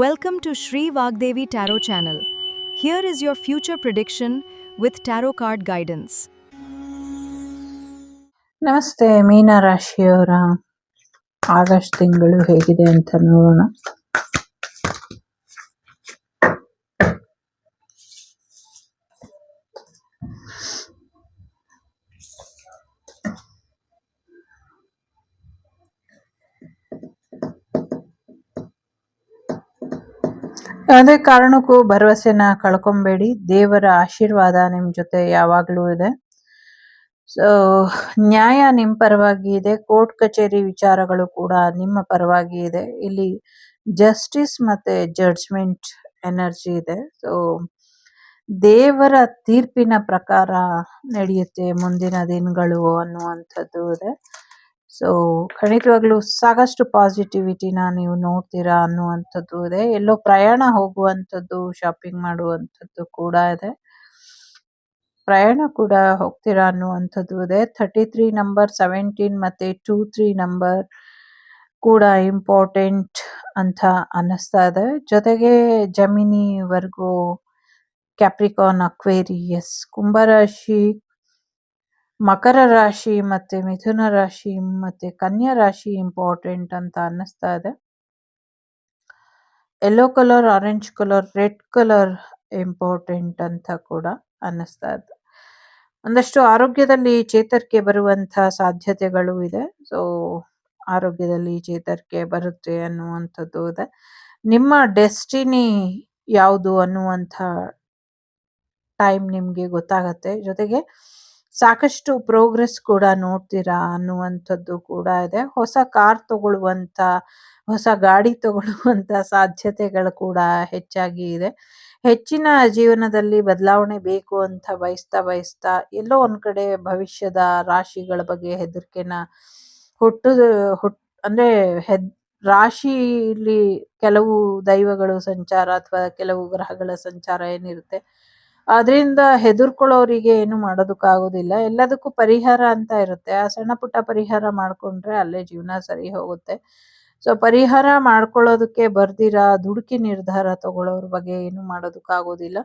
Welcome to Shri Vagdevi Tarot channel. Here is your future prediction with tarot card guidance. ನಮಸ್ತೆ ಮೀನ ರಾಶಿಯವರ August ತಿಂಗಳು ಹೇಗಿದೆ ಅಂತ ನೋಡೋಣ. ಯಾವುದೇ ಕಾರಣಕ್ಕೂ ಭರವಸೆನ ಕಳ್ಕೊಂಬೇಡಿ. ದೇವರ ಆಶೀರ್ವಾದ ನಿಮ್ಮ ಜೊತೆ ಯಾವಾಗಲೂ ಇದೆ. ಸೊ ನ್ಯಾಯ ನಿಮ್ಮ ಪರವಾಗಿ ಇದೆ. ಕೋರ್ಟ್ ಕಚೇರಿ ವಿಚಾರಗಳು ಕೂಡ ನಿಮ್ಮ ಪರವಾಗಿ ಇದೆ. ಇಲ್ಲಿ ಜಸ್ಟಿಸ್ ಮತ್ತೆ ಜಡ್ಜ್ಮೆಂಟ್ ಎನರ್ಜಿ ಇದೆ. ಸೊ ದೇವರ ತೀರ್ಪಿನ ಪ್ರಕಾರ ನಡೆಯುತ್ತೆ ಮುಂದಿನ ದಿನಗಳು ಅನ್ನುವಂಥದ್ದು ಇದೆ. ಸೊ ಖಂಡಿತವಾಗ್ಲೂ ಸಾಕಷ್ಟು ಪಾಸಿಟಿವಿಟಿನ ನೀವು ನೋಡ್ತೀರಾ ಅನ್ನುವಂಥದ್ದು ಇದೆ. ಎಲ್ಲೋ ಪ್ರಯಾಣ ಹೋಗುವಂಥದ್ದು, ಶಾಪಿಂಗ್ ಮಾಡುವಂಥದ್ದು ಕೂಡ ಇದೆ. ಪ್ರಯಾಣ ಕೂಡ ಹೋಗ್ತೀರಾ ಅನ್ನುವಂಥದ್ದು ಇದೆ. 33 ನಂಬರ್, 17 ಮತ್ತೆ 23 ನಂಬರ್ ಕೂಡ ಇಂಪಾರ್ಟೆಂಟ್ ಅಂತ ಅನ್ನಿಸ್ತಾ ಇದೆ. ಜೊತೆಗೆ ಜಮಿನಿ, ವರ್ಗೋ, ಕ್ಯಾಪ್ರಿಕಾನ್, ಅಕ್ವೇರಿಯಸ್, ಕುಂಭರಾಶಿ, ಮಕರ ರಾಶಿ ಮತ್ತೆ ಮಿಥುನ ರಾಶಿ ಮತ್ತೆ ಕನ್ಯಾ ರಾಶಿ ಇಂಪಾರ್ಟೆಂಟ್ ಅಂತ ಅನ್ನಿಸ್ತಾ ಇದೆ. Yellow colour, orange colour, red colour important ಅಂತ ಕೂಡ ಅನ್ನಿಸ್ತಾ ಇದೆ. ಒಂದಷ್ಟು ಆರೋಗ್ಯದಲ್ಲಿ ಚೇತರಿಕೆ ಬರುವಂಥ ಸಾಧ್ಯತೆಗಳು ಇದೆ. ಸೊ ಆರೋಗ್ಯದಲ್ಲಿ ಚೇತರಿಕೆ ಬರುತ್ತೆ ಅನ್ನುವಂಥದ್ದು ಇದೆ. ನಿಮ್ಮ ಡೆಸ್ಟಿನಿ ಯಾವುದು ಅನ್ನುವಂಥ ಟೈಮ್ ನಿಮಗೆ ಗೊತ್ತಾಗತ್ತೆ. ಜೊತೆಗೆ ಸಾಕಷ್ಟು ಪ್ರೋಗ್ರೆಸ್ ಕೂಡ ನೋಡ್ತೀರಾ ಅನ್ನುವಂಥದ್ದು ಕೂಡ ಇದೆ. ಹೊಸ ಕಾರ್ ತಗೊಳ್ಳುವಂಥ, ಹೊಸ ಗಾಡಿ ತಗೊಳ್ಳುವಂಥ ಸಾಧ್ಯತೆಗಳು ಕೂಡ ಹೆಚ್ಚಾಗಿ ಇದೆ. ಹೆಚ್ಚಿನ ಜೀವನದಲ್ಲಿ ಬದಲಾವಣೆ ಬೇಕು ಅಂತ ಬಯಸ್ತಾ ಎಲ್ಲೋ ಒಂದ್ ಕಡೆ ಭವಿಷ್ಯದ ರಾಶಿಗಳ ಬಗ್ಗೆ ಹೆದರಿಕೆನ ಅಂದ್ರೆ ರಾಶಿಲಿ ಕೆಲವು ದೈವಗಳು ಸಂಚಾರ ಅಥವಾ ಕೆಲವು ಗ್ರಹಗಳ ಸಂಚಾರ ಏನಿರುತ್ತೆ ಅದರಿಂದ ಹೆದರ್ಕೊಳ್ಳೋರಿಗೆ ಏನು ಮಾಡೋದಕ್ಕಾಗೋದಿಲ್ಲ. ಎಲ್ಲದಕ್ಕೂ ಪರಿಹಾರ ಅಂತ ಇರುತ್ತೆ. ಆ ಸಣ್ಣ ಪುಟ್ಟ ಪರಿಹಾರ ಮಾಡ್ಕೊಂಡ್ರೆ ಅಲ್ಲೇ ಜೀವನ ಸರಿ ಹೋಗುತ್ತೆ. ಸೊ ಪರಿಹಾರ ಮಾಡ್ಕೊಳ್ಳೋದಕ್ಕೆ ಬರ್ದಿರಾ ದುಡುಕಿ ನಿರ್ಧಾರ ತಗೊಳ್ಳೋರ ಬಗ್ಗೆ ಏನು ಮಾಡೋದಕ್ಕಾಗೋದಿಲ್ಲ.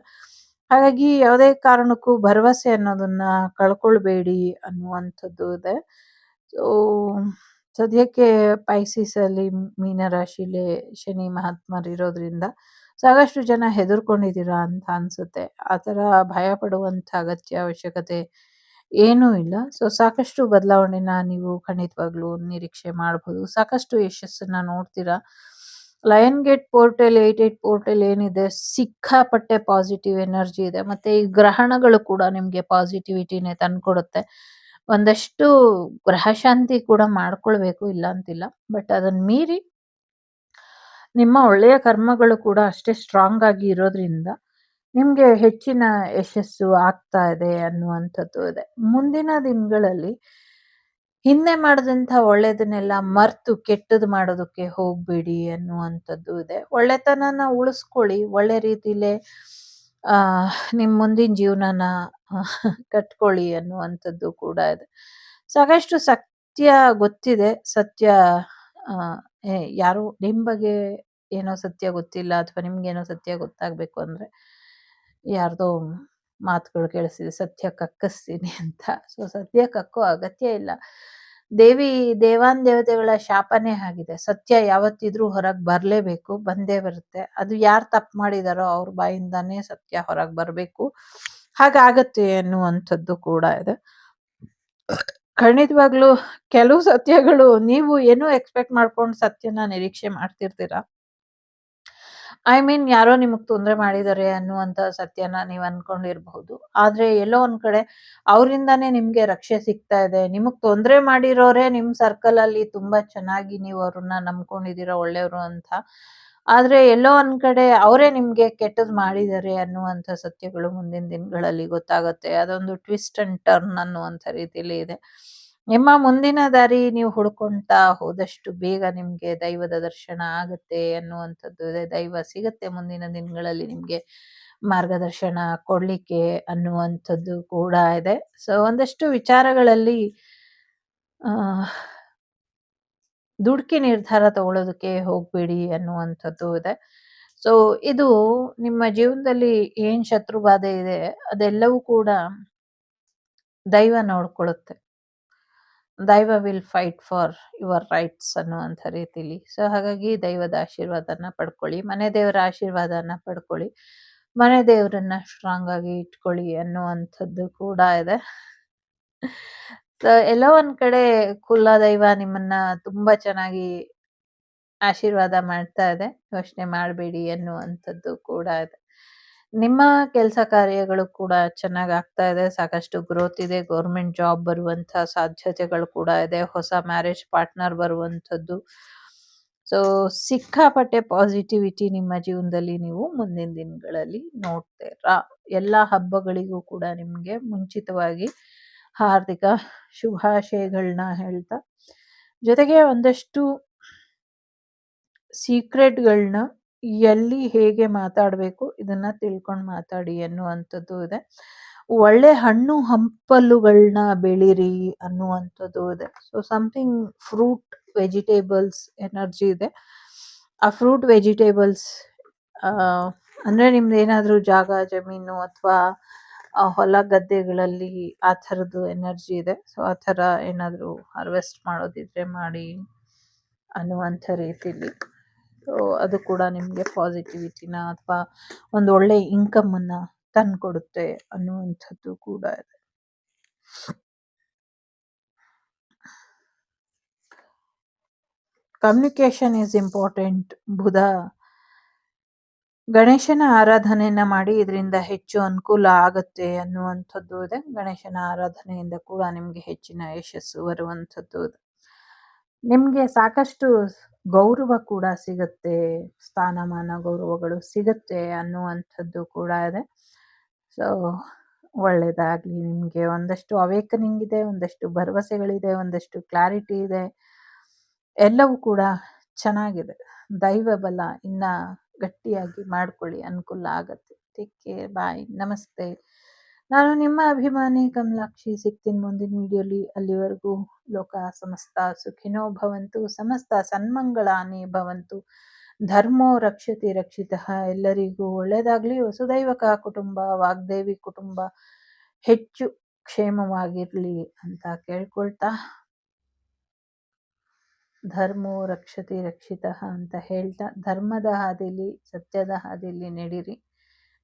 ಹಾಗಾಗಿ ಯಾವುದೇ ಕಾರಣಕ್ಕೂ ಭರವಸೆ ಅನ್ನೋದನ್ನ ಕಳ್ಕೊಳ್ಬೇಡಿ ಅನ್ನುವಂಥದ್ದು ಇದೆ. ಸೊ ಸದ್ಯಕ್ಕೆ ಪೈಸಿಸ್ ಅಲ್ಲಿ ಮೀನರಾಶಿಲಿ ಶನಿ ಮಹಾತ್ಮರಿರೋದ್ರಿಂದ ಸಾಕಷ್ಟು ಜನ ಹೆದರ್ಕೊಂಡಿದ್ದೀರಾ ಅಂತ ಅನ್ಸುತ್ತೆ. ಆ ಥರ ಭಯ ಪಡುವಂಥ ಅಗತ್ಯ ಅವಶ್ಯಕತೆ ಏನೂ ಇಲ್ಲ. ಸೊ ಸಾಕಷ್ಟು ಬದಲಾವಣೆನ ನೀವು ಖಂಡಿತವಾಗ್ಲೂ ನಿರೀಕ್ಷೆ ಮಾಡಬಹುದು. ಸಾಕಷ್ಟು ಯಶಸ್ಸನ್ನ ನೋಡ್ತೀರಾ. ಲಯನ್ ಗೇಟ್ ಪೋರ್ಟಲ್ 88 ಪೋರ್ಟಲ್ ಏನಿದೆ ಸಿಕ್ಕಾಪಟ್ಟೆ ಪಾಸಿಟಿವ್ ಎನರ್ಜಿ ಇದೆ. ಮತ್ತೆ ಈ ಗ್ರಹಣಗಳು ಕೂಡ ನಿಮ್ಗೆ ಪಾಸಿಟಿವಿಟಿನೇ ತಂದ್ಕೊಡುತ್ತೆ. ಒಂದಷ್ಟು ಗ್ರಹಶಾಂತಿ ಕೂಡ ಮಾಡ್ಕೊಳ್ಬೇಕು, ಇಲ್ಲ ಅಂತಿಲ್ಲ. ಬಟ್ ಅದನ್ನ ಮೀರಿ ನಿಮ್ಮ ಒಳ್ಳೆಯ ಕರ್ಮಗಳು ಕೂಡ ಅಷ್ಟೇ ಸ್ಟ್ರಾಂಗ್ ಆಗಿ ಇರೋದ್ರಿಂದ ನಿಮ್ಗೆ ಹೆಚ್ಚಿನ ಯಶಸ್ಸು ಆಗ್ತಾ ಇದೆ ಅನ್ನುವಂಥದ್ದು ಇದೆ. ಮುಂದಿನ ದಿನಗಳಲ್ಲಿ ಹಿಂದೆ ಮಾಡಿದಂಥ ಒಳ್ಳೆಯದನ್ನೆಲ್ಲ ಮರ್ತು ಕೆಟ್ಟದ್ದು ಮಾಡೋದಕ್ಕೆ ಹೋಗ್ಬೇಡಿ ಅನ್ನುವಂಥದ್ದು ಇದೆ. ಒಳ್ಳೆತನನ ಉಳಿಸ್ಕೊಳ್ಳಿ, ಒಳ್ಳೆ ರೀತಿಲೇ ನಿಮ್ಮ ಮುಂದಿನ ಜೀವನನ ಕಟ್ಕೊಳ್ಳಿ ಅನ್ನುವಂಥದ್ದು ಕೂಡ ಇದೆ. ಸಾಕಷ್ಟು ಸತ್ಯ ಗೊತ್ತಿದೆ. ಸತ್ಯ ಯಾರು ನಿಮ್ಮ ಬಗ್ಗೆ ಏನೋ ಸತ್ಯ ಗೊತ್ತಿಲ್ಲ ಅಥವಾ ನಿಮ್ಗೇನೋ ಸತ್ಯ ಗೊತ್ತಾಗಬೇಕು ಅಂದರೆ ಯಾರ್ದೋ ಮಾತುಗಳು ಕೇಳಿಸ್ತಿದೆ, ಸತ್ಯ ಕಕ್ಕಿಸ್ತೀನಿ ಅಂತ. ಸೊ ಸತ್ಯ ಕಕ್ಕೋ ಅಗತ್ಯ ಇಲ್ಲ. ದೇವಾನ್ ದೇವತೆಗಳ ಶಾಪನೇ ಆಗಿದೆ. ಸತ್ಯ ಯಾವತ್ತಿದ್ರೂ ಹೊರಗೆ ಬರಲೇಬೇಕು, ಬಂದೇ ಬರುತ್ತೆ. ಅದು ಯಾರು ತಪ್ಪು ಮಾಡಿದಾರೋ ಅವ್ರ ಬಾಯಿಂದಾನೇ ಸತ್ಯ ಹೊರಗೆ ಬರಬೇಕು. ಹಾಗಾಗತ್ತೆ ಅನ್ನುವಂಥದ್ದು ಕೂಡ ಇದೆ. ಖಂಡಿತವಾಗ್ಲೂ ಕೆಲವು ಸತ್ಯಗಳು ನೀವು ಏನೋ ಎಕ್ಸ್ಪೆಕ್ಟ್ ಮಾಡ್ಕೊಂಡು ಸತ್ಯನ ನಿರೀಕ್ಷೆ ಮಾಡ್ತಿರ್ತೀರಾ. ಯಾರೋ ನಿಮಗ್ ತೊಂದ್ರೆ ಮಾಡಿದ್ದಾರೆ ಅನ್ನುವಂಥ ಸತ್ಯನ ನೀವ್ ಅನ್ಕೊಂಡಿರ್ಬಹುದು. ಆದ್ರೆ ಎಲ್ಲೋ ಒಂದ್ ಕಡೆ ಅವರಿಂದಾನೇ ನಿಮ್ಗೆ ರಕ್ಷೆ ಸಿಗ್ತಾ ಇದೆ. ನಿಮಗ್ ತೊಂದ್ರೆ ಮಾಡಿರೋರೇ ನಿಮ್ ಸರ್ಕಲ್ ಅಲ್ಲಿ ತುಂಬಾ ಚೆನ್ನಾಗಿ ನೀವು ಅವ್ರನ್ನ ನಂಬ್ಕೊಂಡಿದೀರ ಒಳ್ಳೆಯವರು ಅಂತ. ಆದ್ರೆ ಎಲ್ಲೋ ಒಂದ್ ಕಡೆ ಅವರೇ ನಿಮ್ಗೆ ಕೆಟ್ಟದ್ ಮಾಡಿದ್ದಾರೆ ಅನ್ನುವಂಥ ಸತ್ಯಗಳು ಮುಂದಿನ ದಿನಗಳಲ್ಲಿ ಗೊತ್ತಾಗುತ್ತೆ. ಅದೊಂದು ಟ್ವಿಸ್ಟ್ ಅಂಡ್ ಟರ್ನ್ ಅನ್ನುವಂಥ ರೀತಿಯಲ್ಲಿ ಇದೆ. ನಿಮ್ಮ ಮುಂದಿನ ದಾರಿ ನೀವು ಹುಡ್ಕೊಂತಾ ಹೋದಷ್ಟು ಬೇಗ ನಿಮ್ಗೆ ದೈವದ ದರ್ಶನ ಆಗುತ್ತೆ ಅನ್ನುವಂಥದ್ದು ಇದೆ. ದೈವ ಸಿಗುತ್ತೆ ಮುಂದಿನ ದಿನಗಳಲ್ಲಿ ನಿಮ್ಗೆ ಮಾರ್ಗದರ್ಶನ ಕೊಡ್ಲಿಕ್ಕೆ ಅನ್ನುವಂಥದ್ದು ಕೂಡ ಇದೆ. ಸೊ ಒಂದಷ್ಟು ವಿಚಾರಗಳಲ್ಲಿ ಆ ದುಡುಕಿ ನಿರ್ಧಾರ ತಗೊಳ್ಳೋದಕ್ಕೆ ಹೋಗ್ಬೇಡಿ ಅನ್ನುವಂಥದ್ದು ಇದೆ. ಸೊ ಇದು ನಿಮ್ಮ ಜೀವನದಲ್ಲಿ ಏನ್ ಶತ್ರು ಬಾಧೆ ಇದೆ ಅದೆಲ್ಲವೂ ಕೂಡ ದೈವ ನೋಡ್ಕೊಳ್ಳುತ್ತೆ. ದೈವ will fight for your rights ಅನ್ನುವಂಥ ರೀತಿಲಿ. ಸೊ ಹಾಗಾಗಿ ದೈವದ ಆಶೀರ್ವಾದನ ಪಡ್ಕೊಳ್ಳಿ. ಮನೆ ದೇವರ ಆಶೀರ್ವಾದನ ಪಡ್ಕೊಳ್ಳಿ. ಮನೆ ದೇವರನ್ನ ಸ್ಟ್ರಾಂಗ್ ಆಗಿ ಇಟ್ಕೊಳ್ಳಿ ಅನ್ನುವಂಥದ್ದು ಕೂಡ ಇದೆ. ಸೊ ಎಲ್ಲೋ ಒಂದ್ ಕಡೆ ಕುಲದೈವ ನಿಮ್ಮನ್ನ ತುಂಬಾ ಚೆನ್ನಾಗಿ ಆಶೀರ್ವಾದ ಮಾಡ್ತಾ ಇದೆ. ಯೋಚನೆ ಮಾಡಬೇಡಿ ಅನ್ನುವಂಥದ್ದು ಕೂಡ ಇದೆ. ನಿಮ್ಮ ಕೆಲಸ ಕಾರ್ಯಗಳು ಕೂಡ ಚೆನ್ನಾಗಿ ಆಗ್ತಾ ಇದೆ. ಸಾಕಷ್ಟು ಗ್ರೋತ್ ಇದೆ. ಗೌರ್ಮೆಂಟ್ ಜಾಬ್ ಬರುವಂಥ ಸಾಧ್ಯತೆಗಳು ಕೂಡ ಇದೆ. ಹೊಸ ಮ್ಯಾರೇಜ್ ಪಾರ್ಟ್ನರ್ ಬರುವಂಥದ್ದು. ಸೊ ಸಿಕ್ಕಾಪಟ್ಟೆ ಪಾಸಿಟಿವಿಟಿ ನಿಮ್ಮ ಜೀವನದಲ್ಲಿ ನೀವು ಮುಂದಿನ ದಿನಗಳಲ್ಲಿ ನೋಡ್ತೀರಾ. ಎಲ್ಲ ಹಬ್ಬಗಳಿಗೂ ಕೂಡ ನಿಮಗೆ ಮುಂಚಿತವಾಗಿ ಹಾರ್ದಿಕ ಶುಭಾಶಯಗಳನ್ನ ಹೇಳ್ತಾ, ಜೊತೆಗೆ ಒಂದಷ್ಟು ಸೀಕ್ರೆಟ್‌ಗಳನ್ನ ಎಲ್ಲಿ ಹೇಗೆ ಮಾತಾಡಬೇಕು ಇದನ್ನ ತಿಳ್ಕೊಂಡು ಮಾತಾಡಿ ಅನ್ನುವಂಥದ್ದು ಇದೆ. ಒಳ್ಳೆ ಹಣ್ಣು ಹಂಪಲುಗಳನ್ನ ಬೆಳೀರಿ ಅನ್ನುವಂಥದ್ದು ಇದೆ. So something fruit vegetables energy ಇದೆ. ಆ ಫ್ರೂಟ್ ವೆಜಿಟೇಬಲ್ಸ್ ಅಂದ್ರೆ ನಿಮ್ದು ಏನಾದರೂ ಜಾಗ ಜಮೀನು ಅಥವಾ ಹೊಲ ಗದ್ದೆಗಳಲ್ಲಿ ಆ ಥರದ್ದು ಎನರ್ಜಿ ಇದೆ. ಸೊ ಆ ಥರ ಏನಾದರೂ ಹಾರ್ವೆಸ್ಟ್ ಮಾಡೋದಿದ್ರೆ ಮಾಡಿ ಅನ್ನುವಂಥ ರೀತಿಲಿ. ಸೊ ಅದು ಕೂಡ ನಿಮಗೆ ಪಾಸಿಟಿವಿಟಿನ ಅಥವಾ ಒಂದು ಒಳ್ಳೆ ಇನ್ಕಮನ್ನು ತಂದುಕೊಡುತ್ತೆ ಅನ್ನುವಂಥದ್ದು ಕೂಡ ಇದೆ. Communication is important. ಬುಧ ಗಣೇಶನ ಆರಾಧನೆಯನ್ನ ಮಾಡಿ ಇದರಿಂದ ಹೆಚ್ಚು ಅನುಕೂಲ ಆಗುತ್ತೆ ಅನ್ನುವಂಥದ್ದು ಇದೆ. ಗಣೇಶನ ಆರಾಧನೆಯಿಂದ ಕೂಡ ನಿಮಗೆ ಹೆಚ್ಚಿನ ಯಶಸ್ಸು ಬರುವಂಥದ್ದು ಇದೆ. ನಿಮಗೆ ಸಾಕಷ್ಟು ಗೌರವ ಕೂಡ ಸಿಗುತ್ತೆ. ಸ್ಥಾನಮಾನ ಗೌರವಗಳು ಸಿಗುತ್ತೆ ಅನ್ನುವಂಥದ್ದು ಕೂಡ ಇದೆ. ಸೊ ಒಳ್ಳೆಯದಾಗಲಿ ನಿಮಗೆ. ಒಂದಷ್ಟು ಅವೇಕನಿಂಗ್ ಇದೆ, ಒಂದಷ್ಟು ಭರವಸೆಗಳಿದೆ, ಒಂದಷ್ಟು ಕ್ಲಾರಿಟಿ ಇದೆ. ಎಲ್ಲವೂ ಕೂಡ ಚೆನ್ನಾಗಿದೆ. ದೈವ ಬಲ ಇನ್ನ ಗಟ್ಟಿಯಾಗಿ ಮಾಡ್ಕೊಳ್ಳಿ, ಅನುಕೂಲ ಆಗತ್ತೆ. ಟೇಕ್ ಕೇರ್, ಬಾಯ್, ನಮಸ್ತೆ. ನಾನು ನಿಮ್ಮ ಅಭಿಮಾನಿ ಕಮಲಾಕ್ಷಿ. ಸಿಗ್ತೀನಿ ಮುಂದಿನ ವಿಡಿಯೋಲಿ. ಅಲ್ಲಿವರೆಗೂ ಲೋಕ ಸಮಸ್ತ ಸುಖಿನೋ ಭವಂತು, ಸಮಸ್ತ ಸನ್ಮಂಗಳಾನಿ ಭವಂತು, ಧರ್ಮೋ ರಕ್ಷತಿ ರಕ್ಷಿತಃ. ಎಲ್ಲರಿಗೂ ಒಳ್ಳೆಯದಾಗಲಿ. ವಸುದೈವಕ ಕುಟುಂಬ, ವಾಗ್ದೇವಿ ಕುಟುಂಬ ಹೆಚ್ಚು ಕ್ಷೇಮವಾಗಿರಲಿ ಅಂತ ಕೇಳ್ಕೊಳ್ತಾ, ಧರ್ಮೋ ರಕ್ಷತಿ ರಕ್ಷಿತಃ ಅಂತ ಹೇಳ್ತಾ, ಧರ್ಮದ ಹಾದಿಲಿ ಸತ್ಯದ ಹಾದಿಲಿ ನಡೀರಿ.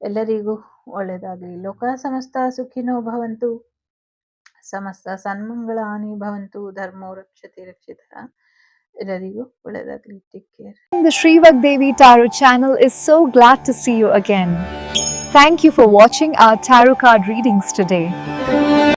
ಎಲ್ಲರಿಗೂ ಒಳ್ಳೆಯದಾಗಲಿ. ಲೋಕ ಸಮಸ್ತ ಸುಖಿನೋ ಭವಂತು, ಸಮಸ್ತ ಸನ್ಮಂಗಳಾನಿ ಭವಂತು, ಧರ್ಮೋ ರಕ್ಷತಿ ರಕ್ಷಿತಃ. ಎಲ್ಲರಿಗೂ ಒಳ್ಳೆಯದಾಗಲಿ. Take care. The Sri Vagdevi Tarot channel is so glad to see you again. Thank you for watching our tarot card readings today.